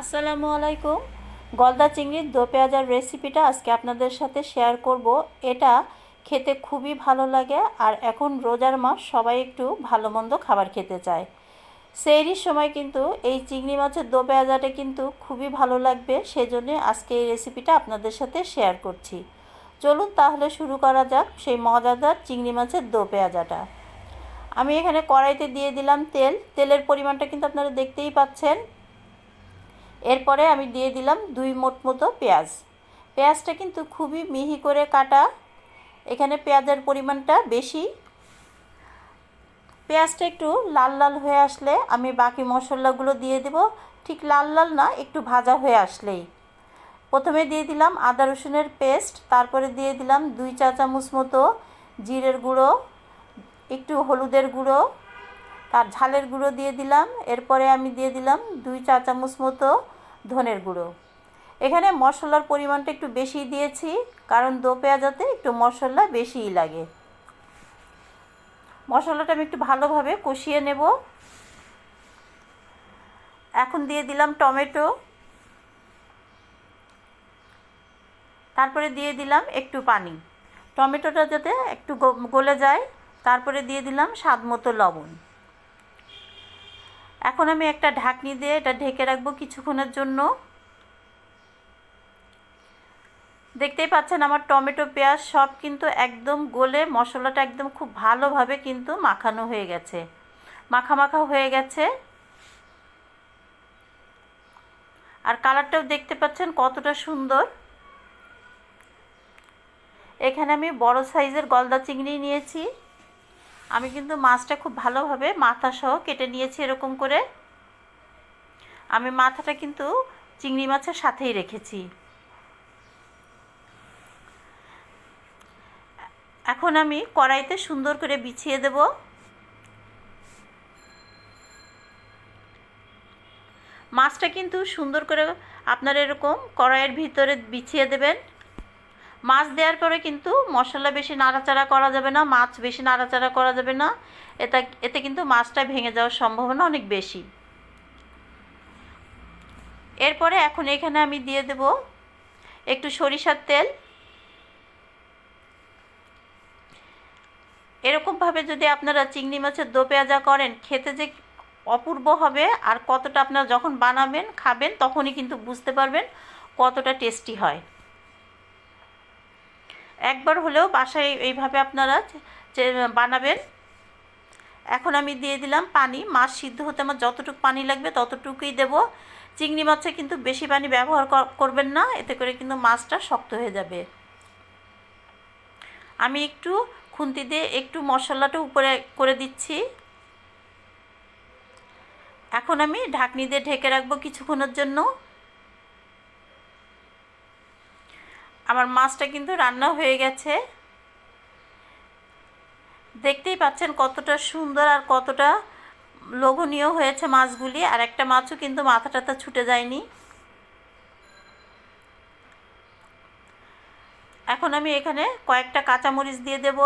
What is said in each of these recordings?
আসসালামু আলাইকুম। গলদা চিংড়ির দো পেঁয়াজার রেসিপিটা আজকে আপনাদের সাথে শেয়ার করব। এটা খেতে খুবই ভালো লাগে, আর এখন রোজার মাস, সবাই একটু ভালো মন্দ খাবার খেতে চায়। সেহরির সময় কিন্তু এই চিংড়ি মাছের দো পেঁয়াজাটা কিন্তু খুবই ভালো লাগবে, সেজন্য আজকে এই রেসিপিটা আপনাদের সাথে শেয়ার করছি। চলুন তাহলে শুরু করা যাক সেই মজাদার চিংড়ি মাছের দো পেঁয়াজাটা। আমি এখানে কড়াইতে দিয়ে দিলাম তেলের পরিমাণটা কিন্তু আপনারা দেখতেই পাচ্ছেন। এরপরে আমি দিয়ে দিলাম 2 মোট মতো পেঁয়াজটা কিন্তু খুবই মিহি করে কাটা। এখানে পেঁয়াজের পরিমাণটা বেশি। পেঁয়াজটা একটু লাল লাল হয়ে আসলে আমি বাকি মশলাগুলো দিয়ে দেব। ঠিক লাল লাল না, একটু ভাজা হয়ে আসলেই প্রথমে দিয়ে দিলাম আদা রসুনের পেস্ট, তারপরে দিয়ে দিলাম 2 চা চামচ মতো জিরের গুঁড়ো, একটু হলুদের গুঁড়ো, তার ঝালের গুঁড়ো দিয়ে দিলাম। এরপরে আমি দিয়ে দিলাম 2 চা চামচ মতো ধনের গুঁড়ো। এখানে মশলার পরিমাণটা একটু বেশি দিয়েছি, কারণ দো পেঁয়াজাতে একটু মশলা বেশিই লাগে। মশলাটা আমি একটু ভালোভাবে কষিয়ে নেব। এখন দিয়ে দিলাম টমেটো, তারপরে দিয়ে দিলাম একটু পানি, টমেটোটা যাতে একটু গলে যায়। তারপরে দিয়ে দিলাম স্বাদ মতো লবণ। এখন আমি একটা ঢাকনি দিয়ে এটা ঢেকে রাখবো কিছুক্ষণের জন্য। দেখতেই পাচ্ছেন আমার টমেটো পেঁয়াজ সব কিন্তু একদম গলে মশলাটা একদম খুব ভালোভাবে কিন্তু মাখানো হয়ে গেছে, মাখা মাখা হয়ে গেছে। আর কালারটাও দেখতে পাচ্ছেন কতটা সুন্দর। এখানে আমি বড় সাইজের গলদা চিংড়ি নিয়েছি। আমি কিন্তু মাছটা খুব ভালোভাবে মাথা সহ কেটে নিয়েছি। এরকম করে আমি মাথাটা কিন্তু চিংড়ি মাছের সাথেই রেখেছি। এখন আমি কড়াইতে সুন্দর করে বিছিয়ে দেব। মাছটা কিন্তু সুন্দর করে আপনারা এরকম কড়াইয়ের ভিতরে বিছিয়ে দেবেন। মাছ দেওয়ার পরে কিন্তু মশলা বেশি নাড়াচাড়া করা যাবে না, মাছ বেশি নাড়াচাড়া করা যাবে না। এতে কিন্তু মাছটা ভেঙে যাওয়ার সম্ভাবনা অনেক বেশি। এরপরে এখন এখানে আমি দিয়ে দেব একটু সরিষার তেল। এরকমভাবে যদি আপনারা চিংড়ি মাছের দো পেঁয়াজা করেন, খেতে যে অপূর্ব হবে, আর কতটা আপনারা যখন বানাবেন খাবেন তখনই কিন্তু বুঝতে পারবেন কতটা টেস্টি হয়। একবার হলেও বাসায় এইভাবে আপনারা বানাবেন। এখন আমি দিয়ে দিলাম পানি। মাছ সিদ্ধ হতে আমার যতটুকু পানি লাগবে ততটুকুই দেব। চিংড়ি মাছে কিন্তু বেশি পানি ব্যবহার করবেন না, এতে করে কিন্তু মাছটা শক্ত হয়ে যাবে। আমি একটু খুন্তি দিয়ে একটু মশলাটা উপরে করে দিচ্ছি। এখন আমি ঢাকনি দিয়ে ঢেকে রাখবো কিছুক্ষণের জন্য। আমার মাছটা কিন্তু রান্না হয়ে গেছে। দেখতেই পাচ্ছেন কতটা সুন্দর আর কতটা লোভনীয় হয়েছে মাছগুলি, আর একটা মাছও কিন্তু মাথা টাথা ছুটে যায়নি। এখন আমি এখানে কয়েকটা কাঁচামরিচ দিয়ে দেব।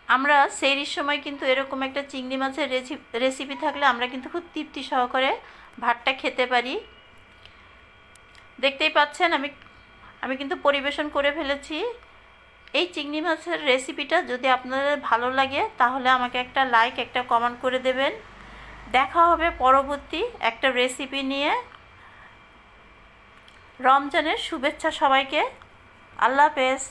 আমরা সেহরির সময় কিন্তু এরকম একটা চিংড়ি মাছের রেসিপি থাকলে আমরা কিন্তু খুব তৃপ্তি সহকারে ভাতটা খেতে পারি। দেখতেই পাচ্ছেন আমি কিন্তু পরিবেশন করে ফেলেছি। এই চিংড়ি মাছের রেসিপিটা যদি আপনাদের ভালো লাগে তাহলে আমাকে একটা লাইক, একটা কমেন্ট করে দেবেন। দেখা হবে পরবর্তী একটা রেসিপি নিয়ে। রমজানের শুভেচ্ছা সবাইকে। আল্লাহ হাফেজ।